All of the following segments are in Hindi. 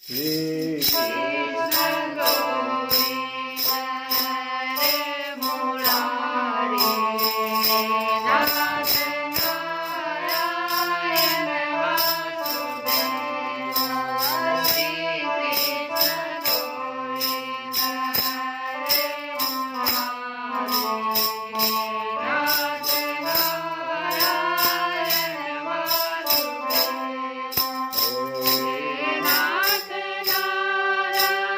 श्री कृष्ण गोविंद हरे मुरारी नाथ नारायण वासुदेव श्री कृष्ण गोविंद हरे मुरारी नाथ नारायण वासुदेव नाथ नारायण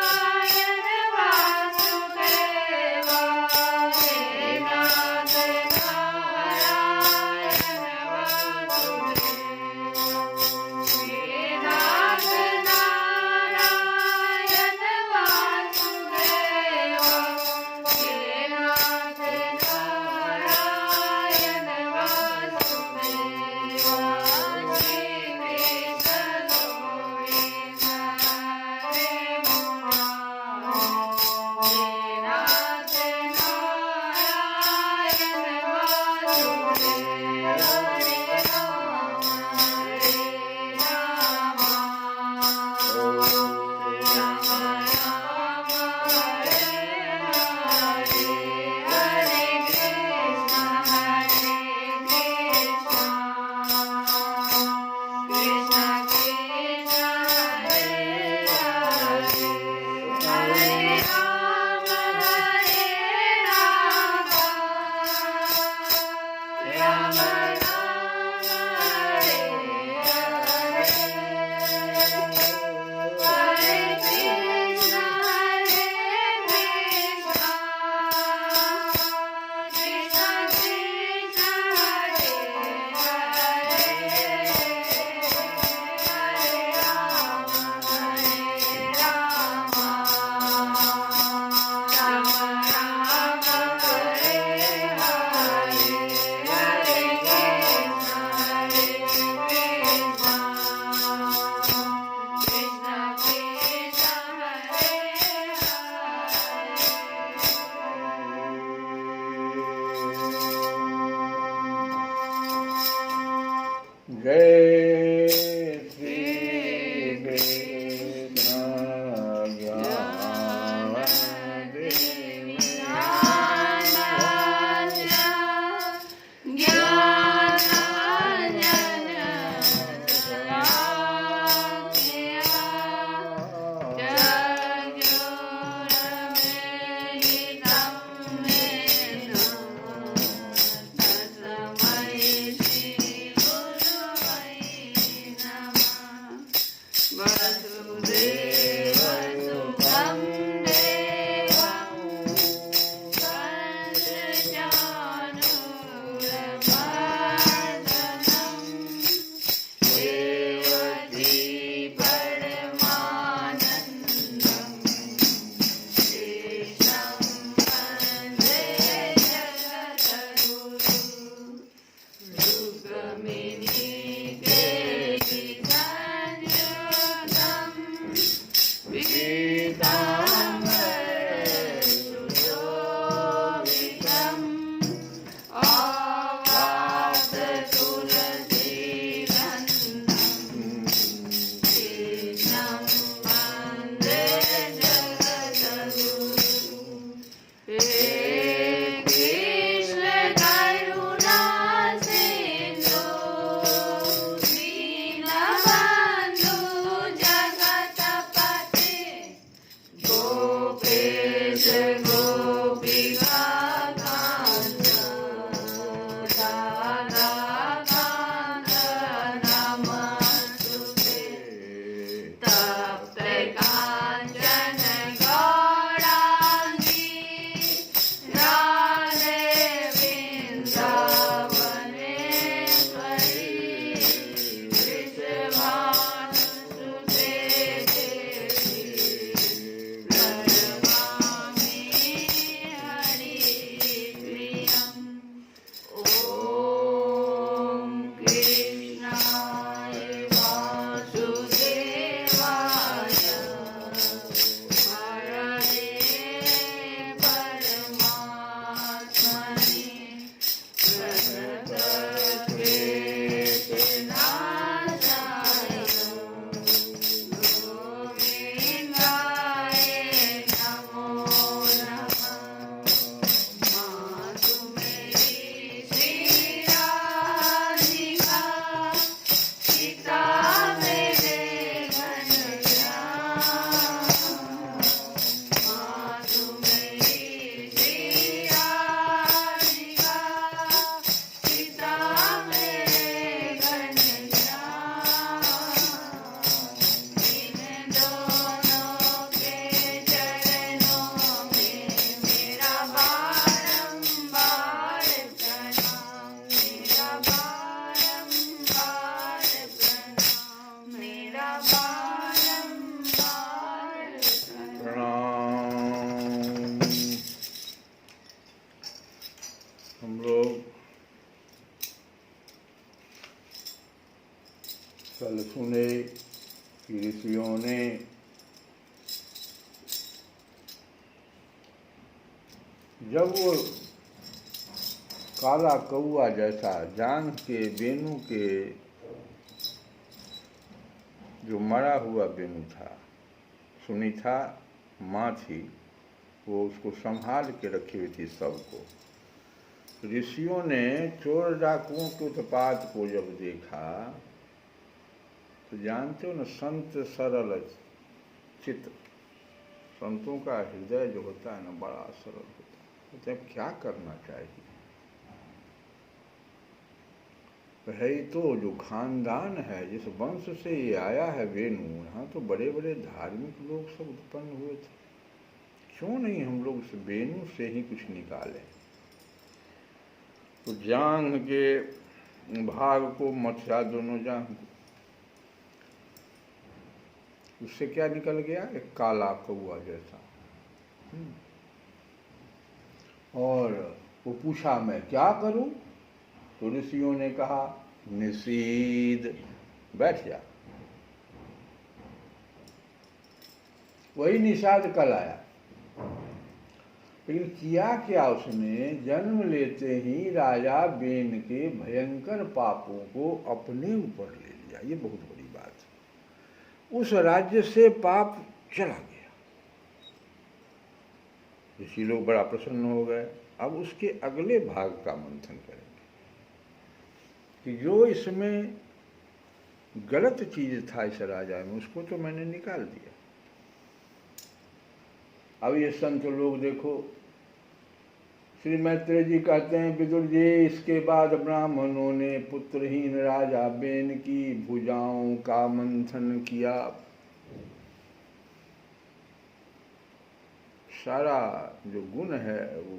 कल सुने कि ऋषियों ने जब वो काला कौआ जैसा जांघ के वेणु के जो मरा हुआ वेणु था, सुनीता माँ थी, वो उसको संभाल के रखी हुई थी सबको। ऋषियों ने चोर डाकुओं के उत्पात को जब देखा तो जानते हो ना, संत सरल चित्त, संतों का हृदय जो होता है ना बड़ा सरल होता है। तो क्या करना चाहिए, है तो जो खानदान है, जिस वंश से ये आया है वेणु, यहाँ तो बड़े बड़े धार्मिक लोग सब उत्पन्न हुए थे, क्यों नहीं हम लोग उस वेणु से ही कुछ निकालें। तो जांघ के भाग को मथुरा, दोनों जांघ को, उससे क्या निकल गया, एक काला कौआ जैसा। और वो पूछा मैं क्या करूं, तो ऋषियों ने कहा निषीद, बैठ जा। वही निषाद कल आया, लेकिन किया क्या उसने, जन्म लेते ही राजा बेन के भयंकर पापों को अपने ऊपर ले लिया। ये बहुत बड़ी बात है। उस राज्य से पाप चला गया, ऋषि लोग बड़ा प्रसन्न हो गए। अब उसके अगले भाग का मंथन करेंगे कि जो इसमें गलत चीज था इस राजा में, उसको तो मैंने निकाल दिया। अब ये संत लोग देखो, श्री मैत्रेय जी कहते हैं, विदुर जी, इसके बाद ब्राह्मणों ने पुत्रहीन राजा बेन की भुजाओं का मंथन किया। सारा जो गुण है वो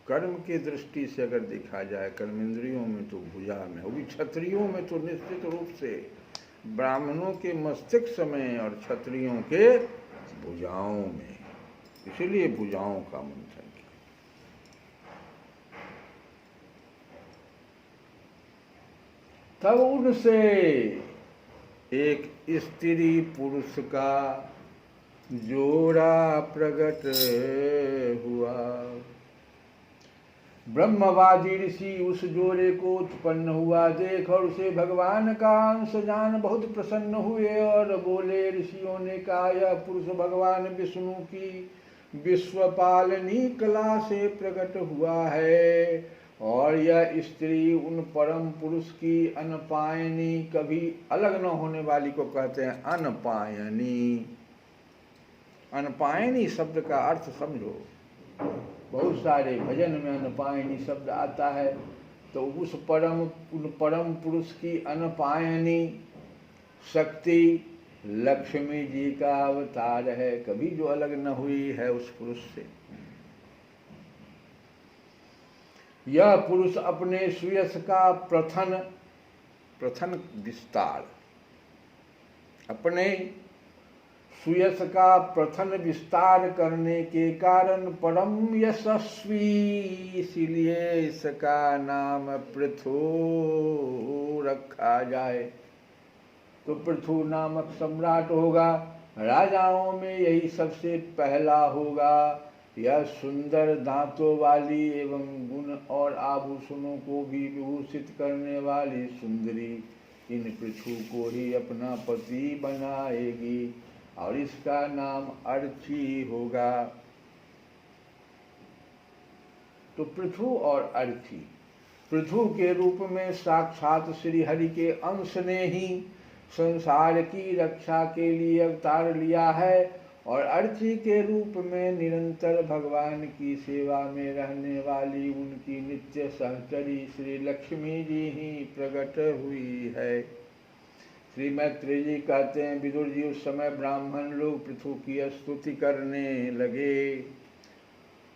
कर्म की दृष्टि से अगर देखा जाए, कर्मेंद्रियों में तो भुजा में, वो भी क्षत्रियों में तो निश्चित रूप से ब्राह्मणों के मस्तिष्क में और क्षत्रियों के भुजाओं में, इसीलिए भुजाओं का मंथन किया। तब उनसे एक स्त्री पुरुष का जोड़ा प्रकट हुआ। ब्रह्मवादी ऋषि उस जोड़े को उत्पन्न हुआ देख और उसे भगवान का अंश जान बहुत प्रसन्न हुए और बोले, ऋषियों ने कहा यह पुरुष भगवान विष्णु की विश्वपालनी कला से प्रकट हुआ है, और यह स्त्री उन परम पुरुष की अनपायनी, कभी अलग न होने वाली को कहते हैं अनपायनी। अनपायनी शब्द का अर्थ समझो, बहुत सारे भजन में अनपायनी शब्द आता है। तो उन परम पुरुष की अनपायनी शक्ति लक्ष्मी जी का अवतार है, कभी जो अलग न हुई है उस पुरुष से। यह पुरुष अपने सुयश का प्रथन विस्तार, अपने सुयश का प्रथन विस्तार करने के कारण परम यशस्वी, इसीलिए इसका नाम पृथु रखा जाए। तो पृथु नामक सम्राट होगा, राजाओं में यही सबसे पहला होगा। यह सुंदर दांतों वाली एवं गुण और आभूषणों को भी विभूषित करने वाली सुंदरी इन पृथु को ही अपना पति बनाएगी, और इसका नाम अर्ची होगा। तो पृथु और अर्ची, पृथु के रूप में साक्षात श्री हरि के अंश ने ही संसार की रक्षा के लिए अवतार लिया है, और अर्ची के रूप में निरंतर भगवान की सेवा में रहने वाली उनकी नित्य सहचरी श्री लक्ष्मी जी ही प्रकट हुई है। श्री मैत्रेय जी कहते हैं, विदुर जी, उस समय ब्राह्मण लोग पृथु की स्तुति करने लगे,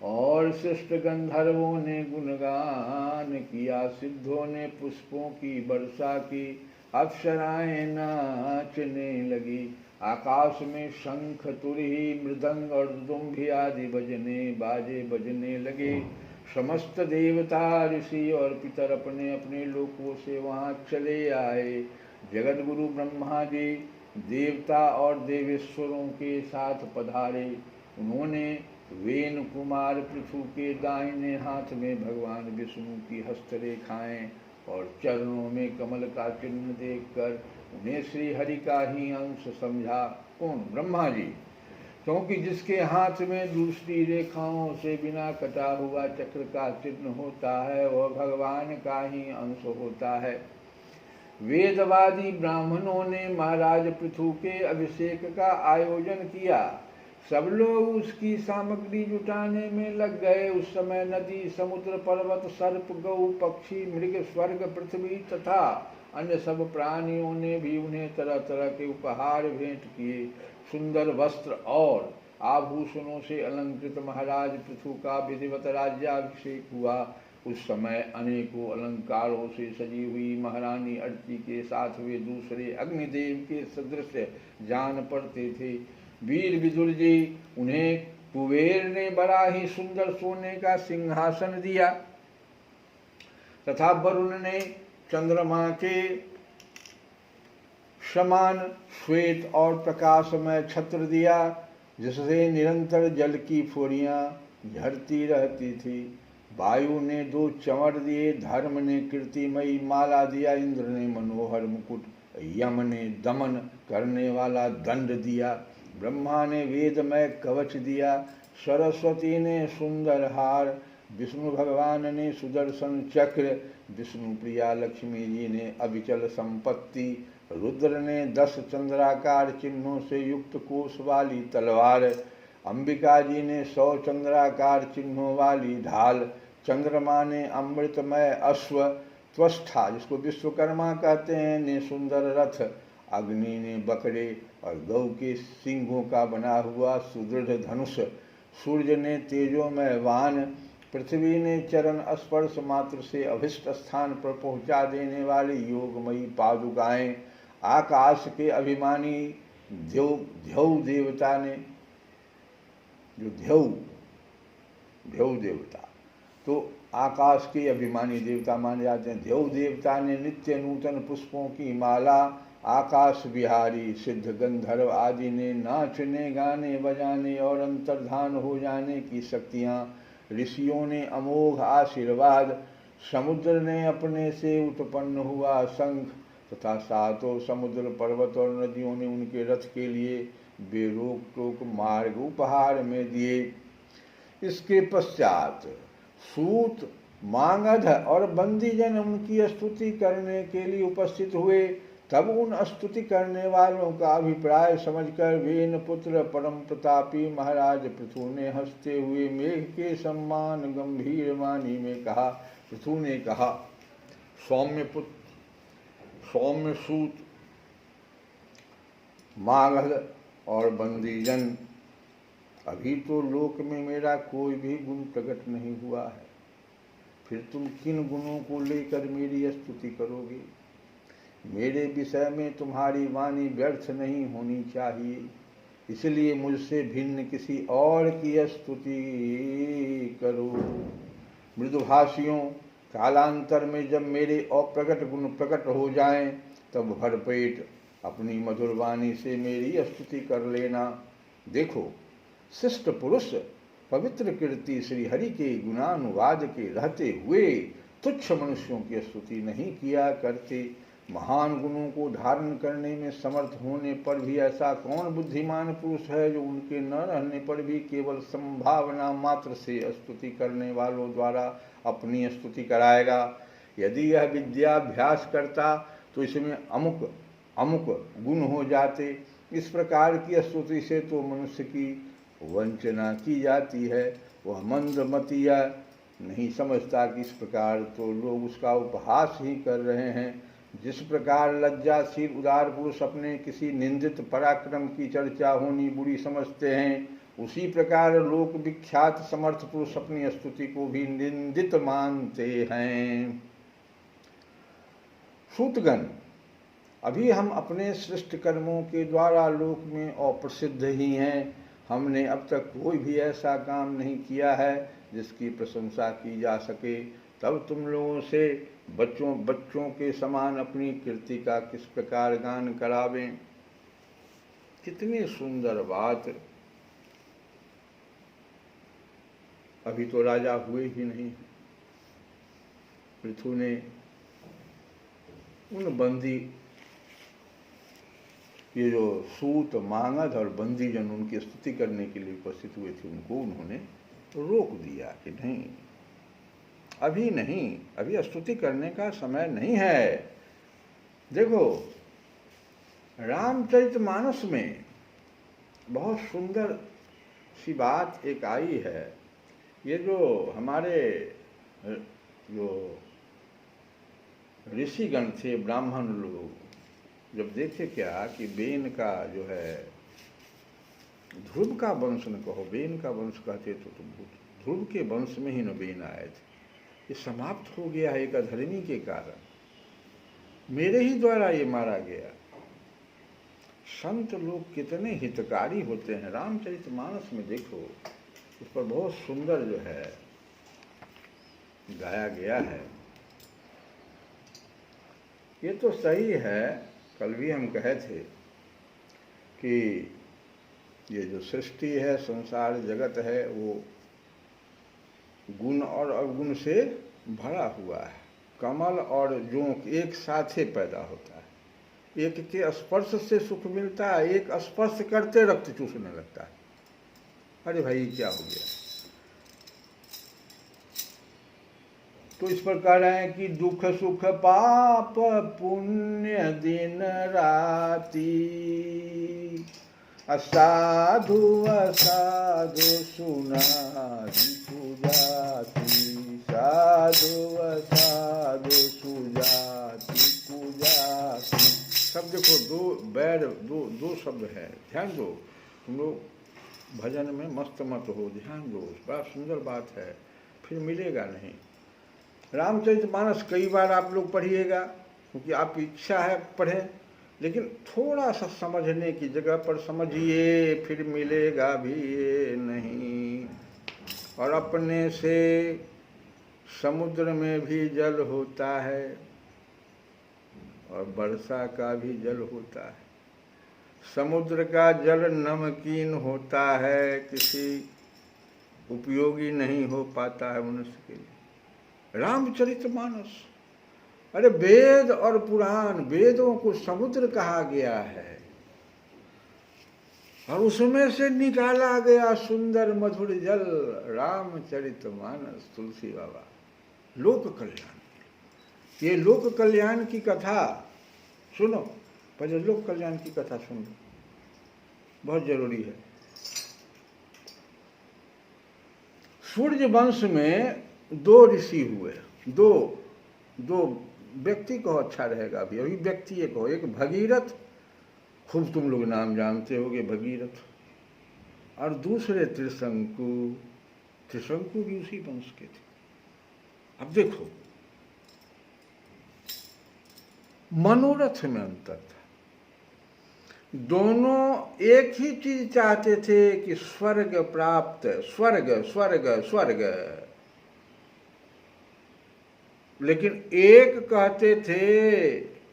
और श्रेष्ठ गंधर्वों ने गुणगान किया, सिद्धों ने पुष्पों की वर्षा की, अप्सराएं नाचने लगी, आकाश में शंख तुरही मृदंग और दुम्भी आदि बाजे बजने लगे। समस्त देवता ऋषि और पितर अपने अपने लोकों से वहां चले आए। जगत गुरु ब्रह्मा जी देवता और देवेश्वरों के साथ पधारे। उन्होंने वेन कुमार पृथु के दाहिने हाथ में भगवान विष्णु की हस्तरेखाएं और चरणों में कमल का चिन्ह देखकर उन्हें श्री हरि का ही अंश समझा। कौन? ब्रह्मा जी। क्योंकि जिसके हाथ में दूसरी रेखाओं से बिना कटा हुआ चक्र का चिन्ह होता है वह भगवान का ही अंश होता है। वेदवादी ब्राह्मणों ने महाराज पृथु के अभिषेक का आयोजन किया। सब लोग उसकी सामग्री जुटाने में लग गए। उस समय नदी, समुद्र, पर्वत, सर्प, गौ, पक्षी, मृग, स्वर्ग, पृथ्वी तथा अन्य सब प्राणियों ने भी उन्हें तरह तरह के उपहार भेंट किए। सुंदर वस्त्र और आभूषणों से अलंकृत महाराज पृथु का विधिवत राज्याभिषेक हुआ। उस समय अनेकों अलंकारों से सजी हुई महारानी अर्ची के साथ वे दूसरे अग्निदेव के सदृश जान पड़ते थे। वीर विदुर जी उन्हें कुबेर ने बड़ा ही सुंदर सोने का सिंहासन दिया तथा वरुण ने चंद्रमा के समान श्वेत और प्रकाशमय छत्र दिया जिससे निरंतर जल की फुरियां झरती रहती थी। वायु ने 2 चंवर दिए, धर्म ने कीर्तिमयी माला दिया, इंद्र ने मनोहर मुकुट, यम ने दमन करने वाला दंड दिया, ब्रह्मा ने वेदमय कवच दिया, सरस्वती ने सुंदर हार, विष्णु भगवान ने सुदर्शन चक्र, विष्णु प्रिया लक्ष्मी जी ने अविचल संपत्ति, रुद्र ने 10 चंद्राकार चिन्हों से युक्त कोष वाली तलवार, अंबिका जी ने 100 चंद्राकार चिन्हों वाली ढाल, चंद्रमा ने अमृतमय अश्व, त्वष्टा जिसको विश्वकर्मा कहते हैं ने सुंदर रथ, अग्नि ने बकरे और गौ के सिंगों का बना हुआ सुदृढ़ धनुष, सूर्य ने तेजोमय वान, पृथ्वी ने चरण स्पर्श मात्र से अभिष्ट स्थान पर पहुंचा देने वाली योगमयी पादुकाएं, आकाश के अभिमानी ध्यौ देवता ने जो ध्यौ देवता तो आकाश के अभिमानी देवता माने जाते हैं। ध्यौ देवता ने नित्य नूतन पुष्पों की माला, आकाश बिहारी सिद्ध गंधर्व आदि ने नाचने गाने बजाने और अंतर्धान हो जाने की शक्तियाँ, ऋषियों ने अमोघ आशीर्वाद, समुद्र ने अपने से उत्पन्न हुआ शंख तथा 7 समुद्र पर्वत और नदियों ने उनके रथ के लिए बेरोक टोक मार्ग उपहार में दिए। इसके पश्चात सूत, मागध और बंदीजन उनकी स्तुति करने के लिए उपस्थित हुए। तब उन स्तुति करने वालों का अभिप्राय समझकर वेन पुत्र परम प्रतापी महाराज पृथु ने हंसते हुए मेघ के सम्मान गंभीर वाणी में कहा। पृथु ने कहा, सौम्य पुत्र, सौम्य सूत, मागध और बंदीजन, अभी तो लोक में मेरा कोई भी गुण प्रकट नहीं हुआ है, फिर तुम किन गुणों को लेकर मेरी स्तुति करोगे? मेरे विषय में तुम्हारी वाणी व्यर्थ नहीं होनी चाहिए, इसलिए मुझसे भिन्न किसी और की स्तुति करो। मृदुभाषियों, कालांतर में जब मेरे अप्रकट गुण प्रकट हो जाएं, तब भरपेट अपनी मधुर वाणी से मेरी स्तुति कर लेना। देखो, शिष्ट पुरुष पवित्र कीर्ति श्री हरि के गुणानुवाद के रहते हुए तुच्छ मनुष्यों की स्तुति नहीं किया करते। महान गुणों को धारण करने में समर्थ होने पर भी ऐसा कौन बुद्धिमान पुरुष है जो उनके न रहने पर भी केवल संभावना मात्र से स्तुति करने वालों द्वारा अपनी स्तुति कराएगा? यदि यह विद्याभ्यास करता तो इसमें अमुक अमुक गुण हो जाते। इस प्रकार की स्तुति से तो मनुष्य की वंचना की जाती है। वह मंदमतिया नहीं समझता कि इस प्रकार तो लोग उसका उपहास ही कर रहे हैं। जिस प्रकार लज्जाशील उदार पुरुष अपने किसी निंदित पराक्रम की चर्चा होनी बुरी समझते हैं, उसी प्रकार लोक विख्यात समर्थ पुरुष अपनी स्तुति को भी निंदित मानते हैं। सूतगण, अभी हम अपने श्रेष्ठ कर्मों के द्वारा लोक में अप्रसिद्ध ही हैं। हमने अब तक कोई भी ऐसा काम नहीं किया है जिसकी प्रशंसा की जा सके। तब तुम लोगों से बच्चों बच्चों के समान अपनी कीर्ति का किस प्रकार गान करावें। कितनी सुंदर बात। अभी तो राजा हुए ही नहीं। पृथु ने उन बंदी, ये जो सूत मांगध और बंदीजन उनकी स्तुति करने के लिए उपस्थित हुए थे, उनको उन्होंने रोक दिया कि नहीं, अभी नहीं, अभी स्तुति करने का समय नहीं है। देखो, रामचरितमानस में बहुत सुंदर सी बात एक आई है। ये जो हमारे जो ऋषिगण थे, ब्राह्मण लोग, जब देखे क्या कि बेन का जो है, ध्रुव का वंश न कहो, बेन का वंश कहते तो ध्रुव के वंश में ही न बेन आए थे, ये समाप्त हो गया है एक अधर्मी के कारण, मेरे ही द्वारा ये मारा गया। संत लोग कितने हितकारी होते हैं। रामचरितमानस में देखो, उस पर बहुत सुंदर जो है गाया गया है। ये तो सही है, कल भी हम कहे थे कि ये जो सृष्टि है, संसार जगत है, वो गुण और अवगुण से भरा हुआ है। कमल और जोंक एक साथ ही पैदा होता है, एक के स्पर्श से सुख मिलता है, एक स्पर्श करते रक्त चूसने लगता है। अरे भाई क्या हो गया। तो इस प्रकार है कि दुख सुख पाप पुण्य दिन राति, असाधु असाधु सुनारी पूजाती, साधु असाधु सुजाति पूजाती। सब देखो, दो शब्द है, ध्यान दो। तुम लोग भजन में मस्त मत हो, ध्यान दो, बड़ा सुंदर बात है, फिर मिलेगा नहीं। रामचरितमानस कई बार आप लोग पढ़िएगा, क्योंकि आपकी इच्छा है पढ़ें, लेकिन थोड़ा सा समझने की जगह पर समझिए, फिर मिलेगा भी ये नहीं। और अपने से समुद्र में भी जल होता है और वर्षा का भी जल होता है। समुद्र का जल नमकीन होता है, किसी उपयोगी नहीं हो पाता है मनुष्य के लिए। रामचरितमानस, अरे वेद और पुराण, वेदों को समुद्र कहा गया है और उसमें से निकाला गया सुंदर मधुर जल, रामचरितमानस। तुलसी बाबा, लोक कल्याण। ये लोक कल्याण की कथा सुनो, पहले लोक कल्याण की कथा सुन लो, बहुत जरूरी है। सूर्य वंश में दो ऋषि हुए, दो व्यक्ति कहो अच्छा रहेगा, अभी व्यक्ति एक हो, एक भगीरथ, खूब तुम लोग नाम जानते होगे भगीरथ, और दूसरे त्रिशंकु। त्रिशंकु भी उसी वंश के थे। अब देखो, मनोरथ में अंतर था। दोनों एक ही चीज चाहते थे कि स्वर्ग प्राप्त, स्वर्ग स्वर्ग स्वर्ग। लेकिन एक कहते थे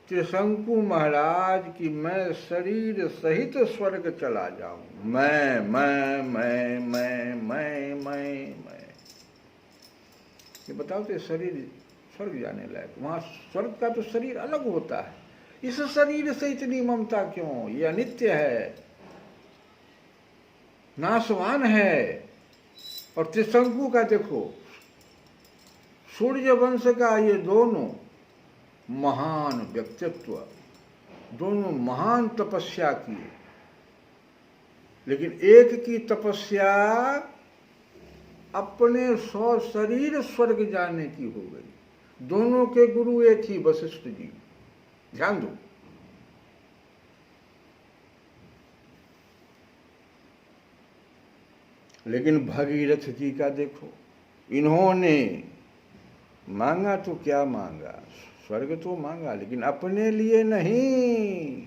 त्रिशंकु महाराज कि मैं शरीर सहित स्वर्ग चला जाऊं, मैं। ये बताओ तो शरीर स्वर्ग जाने लायक, वहां स्वर्ग का तो शरीर अलग होता है, इस शरीर से इतनी ममता क्यों? ये अनित्य है, नाशवान है। और त्रिशंकु का देखो, सूर्य वंश का ये दोनों महान व्यक्तित्व, दोनों महान तपस्या किए, लेकिन एक की तपस्या अपने शरीर स्वर्ग जाने की हो गई। दोनों के गुरु एक ही, वशिष्ठ जी। ध्यान दो, लेकिन भगीरथ जी का देखो, इन्होंने मांगा तो क्या मांगा, स्वर्ग तो मांगा, लेकिन अपने लिए नहीं।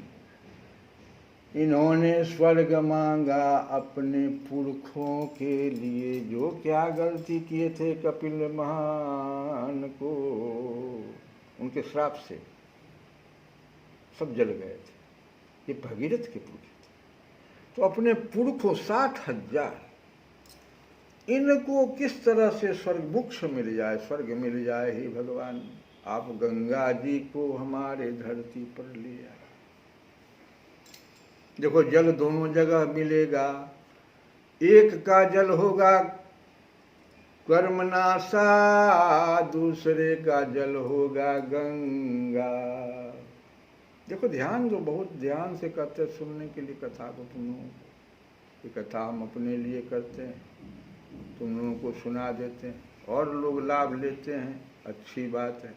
इन्होंने स्वर्ग मांगा अपने पुरखों के लिए, जो क्या गलती किए थे कपिल महान को। उनके श्राप से सब जल गए थे। ये भगीरथ के पुरुष थे। तो अपने पुरखों 60,000 इनको किस तरह से स्वर्ग मोक्ष मिल जाए, स्वर्ग मिल जाए। हे भगवान, आप गंगा जी को हमारे धरती पर ले आए। देखो जल दोनों जगह मिलेगा। एक का जल होगा कर्मनाशा, दूसरे का जल होगा गंगा। देखो ध्यान दो, बहुत ध्यान से करते सुनने के लिए कथा को तुम लोगों को। ये कथा हम अपने लिए करते हैं, तुम लोगों को सुना देते हैं और लोग लाभ लेते हैं, अच्छी बात है।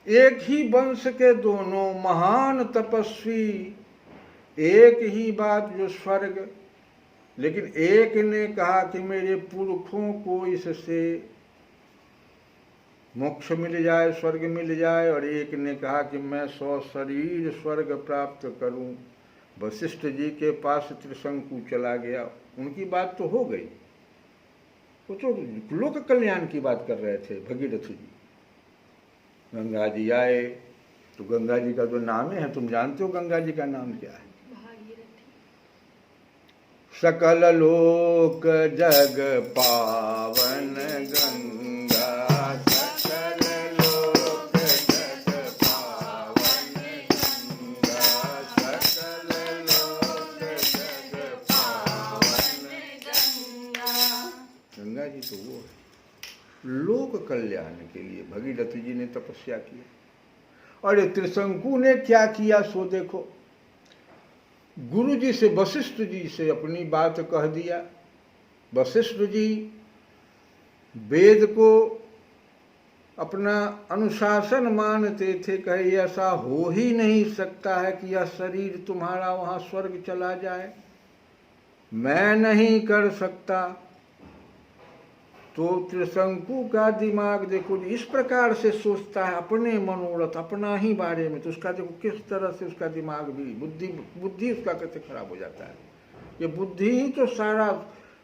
एक ही वंश के दोनों महान तपस्वी, एक ही बात जो स्वर्ग, लेकिन एक ने कहा कि मेरे पुरखों को इससे मोक्ष मिल जाए, स्वर्ग मिल जाए, और एक ने कहा कि मैं 100 शरीर स्वर्ग प्राप्त करूं। वशिष्ठ जी के पास त्रिशंकु चला गया, उनकी बात तो हो गई, वो तो लोक कल्याण की बात कर रहे थे भगीरथ जी। गंगा जी आए, तो गंगा जी का जो नाम है, तुम जानते हो गंगा जी का नाम क्या है? सकल लोक जग पावन गंगा, सकल लोक जग पावन गंगा, सकल लोक जग पावन गंगा। गंगा जी तो वो है, लोक कल्याण के लिए भगीरथ जी ने तपस्या की। और त्रिशंकु ने क्या किया सो देखो, गुरु जी से, वशिष्ठ जी से अपनी बात कह दिया। वशिष्ठ जी वेद को अपना अनुशासन मानते थे, कहे ऐसा हो ही नहीं सकता है कि यह शरीर तुम्हारा वहां स्वर्ग चला जाए, मैं नहीं कर सकता। तो त्रिशंकु का दिमाग देखो इस प्रकार से सोचता है, अपने मनोरथ, अपना ही बारे में, तो उसका देखो किस तरह से उसका दिमाग भी, बुद्धि उसका कैसे खराब हो जाता है। ये बुद्धि ही तो सारा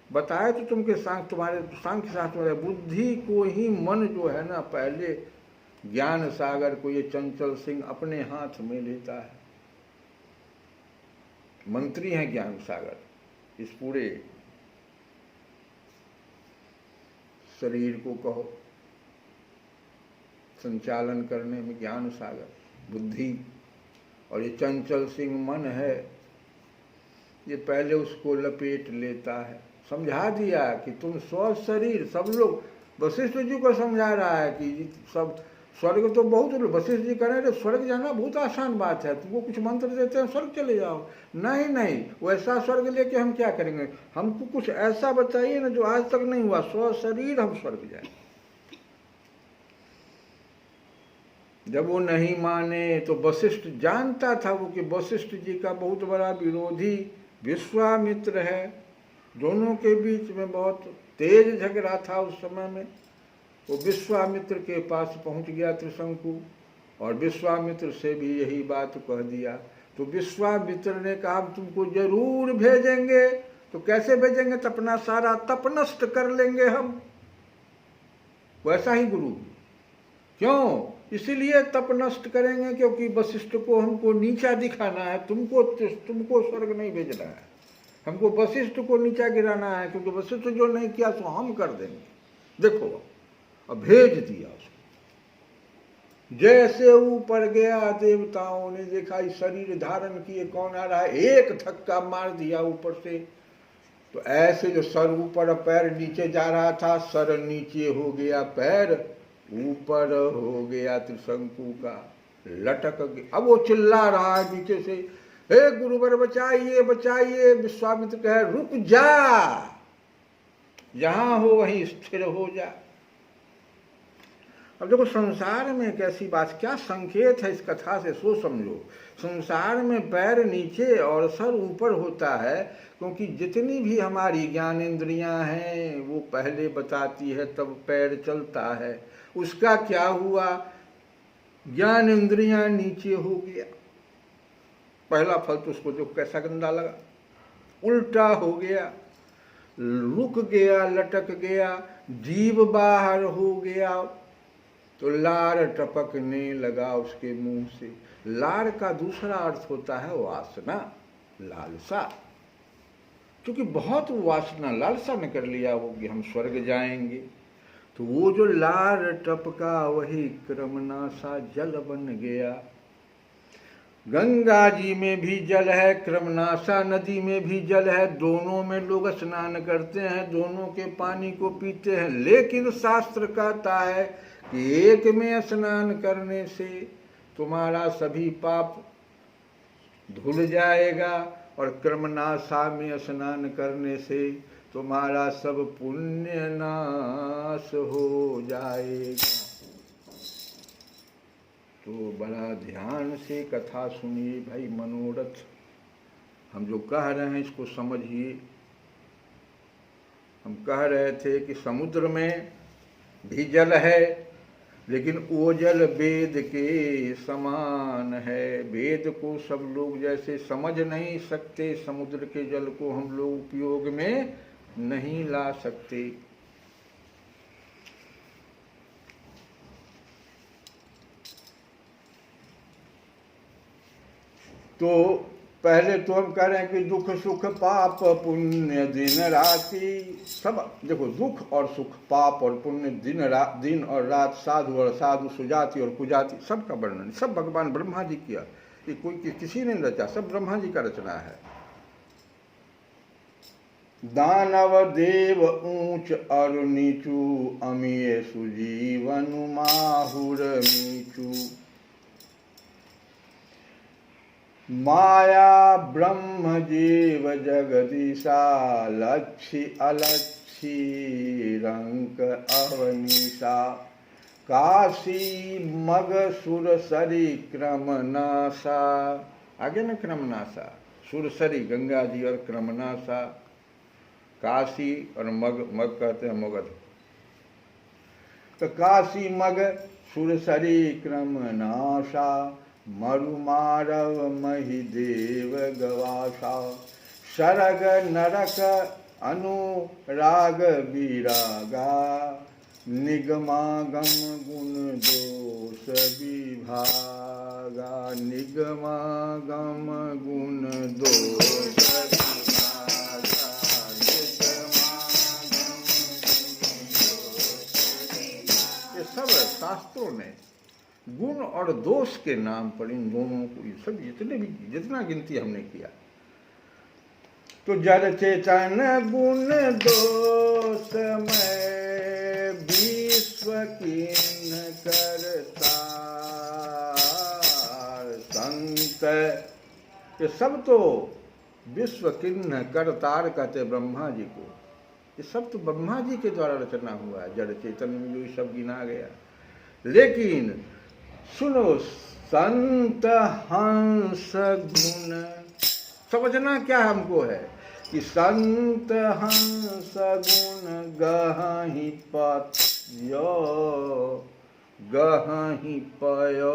बताए, तो तुम्हारे सांख्य शास्त्र में बुद्धि को ही मन जो है ना, पहले ज्ञान सागर को ये चंचल सिंह अपने हाथ में लेता है। मंत्री हैं ज्ञान सागर, इस पूरे शरीर को कहो संचालन करने में ज्ञान सागर बुद्धि, और ये चंचल सिंह मन है, ये पहले उसको लपेट लेता है। समझा दिया कि तुम शरीर, सब लोग, वशिष्ठ जी को समझा रहा है कि सब स्वर्ग तो बहुत, वशिष्ठ जी कह रहे हैं स्वर्ग जाना बहुत आसान बात है, तुमको कुछ मंत्र देते हैं स्वर्ग चले जाओ। नहीं, वैसा स्वर्ग लेके हम क्या करेंगे, हमको कुछ ऐसा बताइए ना जो आज तक नहीं हुआ, 100 शरीर हम स्वर्ग जाए। जब वो नहीं माने तो वशिष्ठ जानता था वो कि वशिष्ठ जी का बहुत बड़ा विरोधी विश्वामित्र है, दोनों के बीच में बहुत तेज झगड़ा था उस समय में। वो विश्वामित्र के पास पहुंच गया त्रिशंकु, और विश्वामित्र से भी यही बात कह दिया। तो विश्वामित्र ने कहा हम तुमको जरूर भेजेंगे। तो कैसे भेजेंगे, तो अपना सारा तप नष्ट कर लेंगे हम, वैसा ही गुरु। क्यों, इसीलिए तप नष्ट करेंगे क्योंकि वशिष्ठ को हमको नीचा दिखाना है, तुमको स्वर्ग नहीं भेजना है, हमको वशिष्ठ को नीचा गिराना है, क्योंकि वशिष्ठ जो नहीं किया सो हम कर देंगे। देखो अब भेज दिया उसको। जैसे ऊपर गया देवताओं ने देखा इस शरीर धारण किए कौन आ रहा है, एक धक्का मार दिया ऊपर से, तो ऐसे जो सर ऊपर पैर नीचे जा रहा था, सर नीचे हो गया, पैर ऊपर हो गया त्रिशंकु का, लटक गया। अब वो चिल्ला रहा है नीचे से, हे गुरुवर बचाइए बचाइए। विश्वामित्र कहे रुक जा, जहां हो वहीं स्थिर हो जा। अब देखो संसार में एक ऐसी बात, क्या संकेत है इस कथा से, सो समझो। संसार में पैर नीचे और सर ऊपर होता है, क्योंकि जितनी भी हमारी ज्ञानेंद्रियां हैं वो पहले बताती है तब पैर चलता है। उसका क्या हुआ, ज्ञानेंद्रियां नीचे हो गया, पहला फल तो उसको जो कैसा गंदा लगा, उल्टा हो गया। रुक गया, लटक गया, जीभ बाहर हो गया तो लार टपकने लगा उसके मुंह से। लार का दूसरा अर्थ होता है वासना, लालसा। क्योंकि बहुत वासना, लालसा में कर लिया वो कि हम स्वर्ग जाएंगे, तो वो जो लार टपका वही क्रमनासा जल बन गया। गंगा जी में भी जल है, क्रमनासा नदी में भी जल है, दोनों में लोग स्नान करते हैं, दोनों के पानी को पीते हैं। लेकिन शास्त्र कहता है कि एक में स्नान करने से तुम्हारा सभी पाप धुल जाएगा और क्रमनासा में स्नान करने से तुम्हारा सब पुण्य नाश हो जाएगा। तो बड़ा ध्यान से कथा सुनिए भाई, मनोरथ हम जो कह रहे हैं इसको समझिए। हम कह रहे थे कि समुद्र में भी जल है, लेकिन वो जल वेद के समान है। वेद को सब लोग जैसे समझ नहीं सकते, समुद्र के जल को हम लोग उपयोग में नहीं ला सकते। तो पहले तो हम कह रहे हैं कि दुख सुख पाप पुण्य दिन राति सब, देखो दुख और सुख, पाप और पुण्य, दिन और रात, साधु और साधु, सुजाति और कुजाति, सबका वर्णन सब भगवान ब्रह्मा जी किया। ये कोई किसी ने रचा, सब ब्रह्मा जी का रचना है। दानव देव ऊंच और नीचू, अमीय सुजीवन माहुर मीचू। माया ब्रह्म जीव जगदीशा, लक्ष्य अलक्ष्य रंक अवनीशा। काशी मग सुरसरी क्रमनासा, आगे न क्रमनासा, सुरसरी गंगा जी और क्रमनासा, काशी और मग, मग कहते हैं मगध। तो काशी मग सुरसरी क्रमनासा, मरुमारव महिदेव गवासा। शरग नरक अनुराग विरागा, निगमागम गुण दोष विभागा। निगमागम गुण दोष विभागा, ये सब शास्त्रों ने गुण और दोष के नाम पर इन दोनों को, ये सब जितना गिनती हमने किया। तो जड़ चेतन गुण दोष में विश्व किन्न करता संत, ये सब तो विश्व किन्न करतार कहते ब्रह्मा जी को। ये सब तो ब्रह्मा जी के द्वारा रचना हुआ है, जड़ चेतन में जो सब गिना गया। लेकिन सुनो, संत हंस गुण समझना क्या हमको है कि संत हंस गुण गहि पयो, गहि पयो।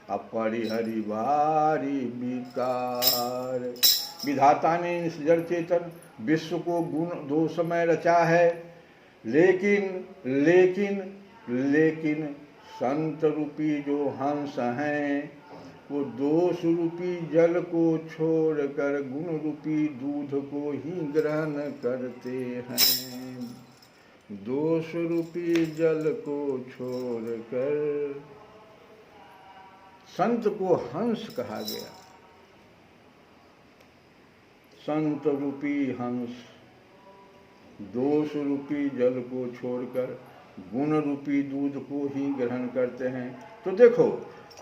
अपरिहरि भारी विकार। विधाता ने इस जड़ चेतन विश्व को गुण दोष में रचा है, लेकिन संत रूपी जो हंस हैं वो दोष रूपी जल को छोड़कर गुण रूपी दूध को ही ग्रहण करते हैं। दोष रूपी जल को छोड़कर संत को हंस कहा गया। संत रूपी हंस दोष रूपी जल को छोड़कर गुण रूपी दूध को ही ग्रहण करते हैं। तो देखो,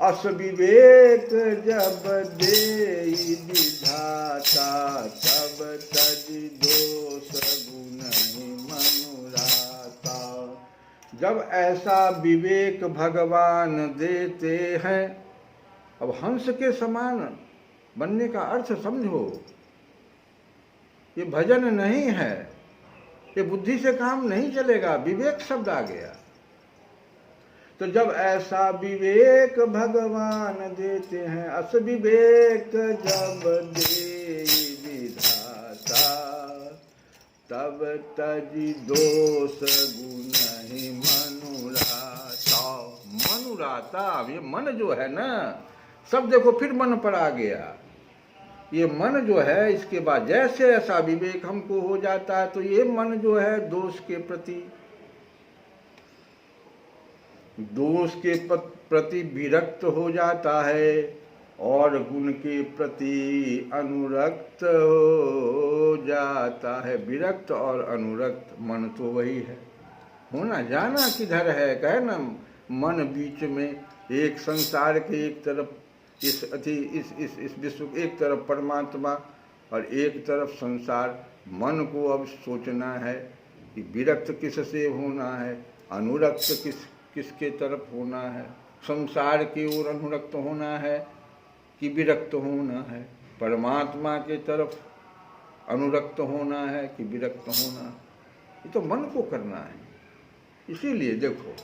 अस विवेक जब देई विधाता, तब तज दोष गुण ही मनुराता। जब ऐसा विवेक भगवान देते हैं, अब हंस के समान बनने का अर्थ समझो, ये भजन नहीं है, ये बुद्धि से काम नहीं चलेगा, विवेक शब्द आ गया। तो जब ऐसा विवेक भगवान देते हैं, अस विवेक जब दे विधाता, तब तजी दोष गुण ही मनुराता। मनुराता, ये मन जो है ना, सब देखो फिर मन पर आ गया। ये मन जो है, इसके बाद जैसे ऐसा विवेक हमको हो जाता है तो ये मन जो है दोष के प्रति विरक्त हो जाता है और गुण के प्रति अनुरक्त हो जाता है। विरक्त और अनुरक्त मन तो वही है। होना जाना किधर है, कहे ना, मन बीच में, एक संसार के एक तरफ इस विश्व, एक तरफ परमात्मा और एक तरफ संसार। मन को अब सोचना है कि विरक्त किससे होना है, अनुरक्त किसके तरफ होना है, संसार की ओर अनुरक्त होना है कि विरक्त होना है, परमात्मा के तरफ अनुरक्त होना है कि विरक्त होना है। ये तो मन को करना है। इसीलिए देखो,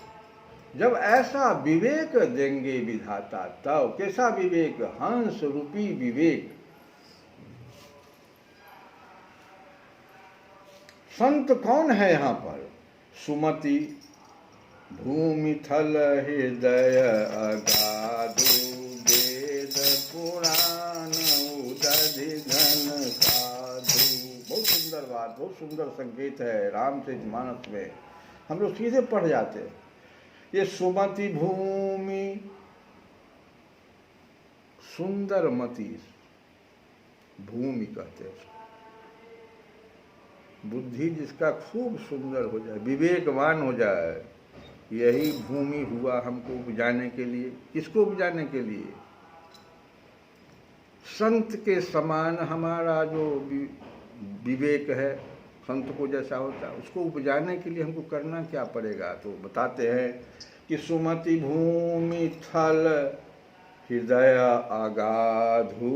जब ऐसा विवेक देंगे विधाता, तब कैसा विवेक, हंस रूपी विवेक। संत कौन है यहाँ पर? सुमति भूमि थल हृदय अगाधु, वेद पुराण उदधि घन साधु। बहुत सुंदर बात, बहुत सुंदर संकेत है रामचरितमानस में। हम लोग सीधे पढ़ जाते हैं। ये सुमति भूमि, सुंदर मति, भूमि कहते हैं। बुद्धि जिसका खूब सुंदर हो जाए, विवेकवान हो जाए, यही भूमि हुआ हमको उपजाने के लिए। किसको उपजाने के लिए? संत के समान हमारा जो विवेक है, संत को जैसा होता है, उसको उपजाने के लिए हमको करना क्या पड़ेगा? तो बताते हैं कि सुमति भूमि थल हृदय अगाधु।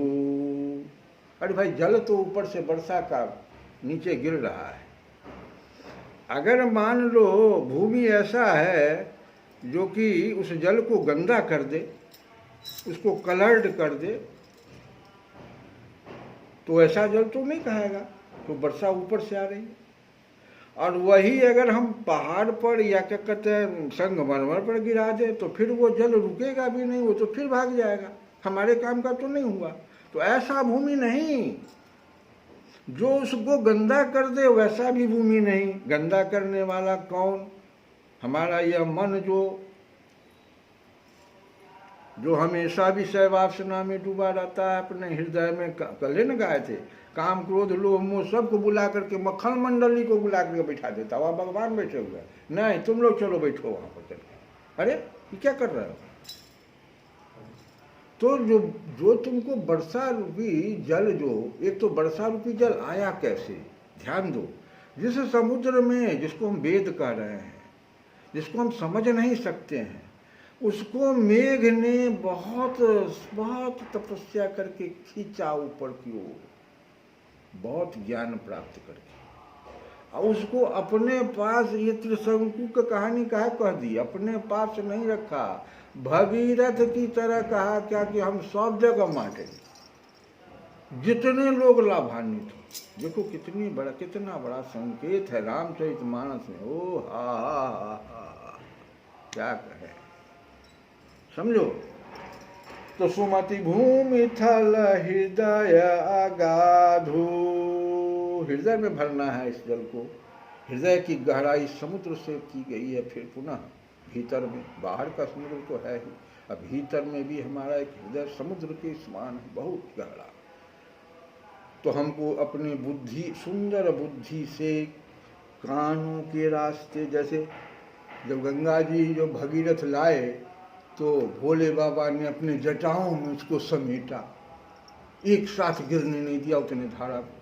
अरे भाई, जल तो ऊपर से वर्षा का नीचे गिर रहा है। अगर मान लो भूमि ऐसा है जो कि उस जल को गंदा कर दे, उसको कलर्ड कर दे, तो ऐसा जल तो नहीं कहेगा, तो वर्षा ऊपर से आ रही है। और वही अगर हम पहाड़ पर या क्या कहते हैं संगमरमर पर गिरा दे, तो फिर वो जल रुकेगा भी नहीं, वो तो फिर भाग जाएगा। हमारे काम का तो नहीं हुआ। तो ऐसा भूमि नहीं। जो उसको गंदा कर दे वैसा भी भूमि नहीं। गंदा करने वाला कौन? हमारा यह मन जो हमेशा विषय वासना में डूबा रहता है अपने हृदय में। कल न गाए थे, काम क्रोध लोभ मोह सबको बुला करके, मक्खन मंडली को बुला करके बैठा देता। वहाँ भगवान बैठे हुए, नहीं तुम लोग चलो बैठो वहाँ पर चल के। अरे ये क्या कर रहे हो? तो जो तुमको वर्षा रूपी जल, जो एक तो वर्षा रूपी जल आया कैसे, ध्यान दो। जिस समुद्र में, जिसको हम वेद कह रहे हैं, जिसको हम समझ नहीं सकते हैं, उसको मेघ ने बहुत बहुत तपस्या करके खींचा ऊपर की ओर, बहुत ज्ञान प्राप्त करके, और उसको अपने पास, ये त्रिशंकु की कहानी कह दी, अपने पास नहीं रखा। भगीरथ की तरह कहा क्या कि हम सब जगह बांटेंगे, जितने लोग लाभान्वित हो। देखो कितना बड़ा संकेत है रामचरितमानस में। ओ हा हा हा, क्या कहे, समझो। तो सुमति भूमि थल हृदय अगाधु, हृदय में भरना है इस जल को। हृदय की गहराई समुद्र से की गई है, फिर पुनः भीतर में। बाहर का समुद्र तो है ही, अब भीतर में भी हमारा एक हृदय समुद्र के समान है, बहुत गहरा। तो हमको अपनी बुद्धि, सुंदर बुद्धि से कानों के रास्ते, जैसे जब गंगा जी जो भगीरथ लाए तो भोले बाबा ने अपने जटाओं में उसको समेटा, एक साथ गिरने नहीं दिया उतने धारा को,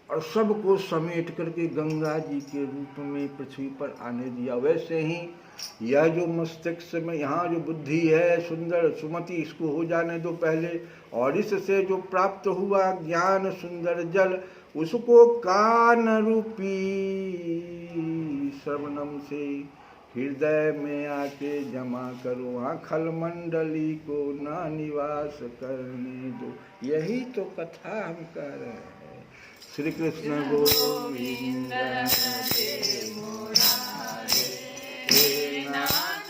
और सबको समेट करके गंगा जी के रूप में पृथ्वी पर आने दिया। वैसे ही यह जो मस्तिष्क में यहाँ जो बुद्धि है सुंदर सुमति, इसको हो जाने दो पहले, और इससे जो प्राप्त हुआ ज्ञान सुंदर जल, उसको कान रूपी श्रवणम से हृदय में आके जमा करो। हाँ, खलमंडली को ना निवास करने दो। यही तो कथा हम कह रहे हैं। श्री कृष्ण गोविंद हरे मुरारे, हे नाथ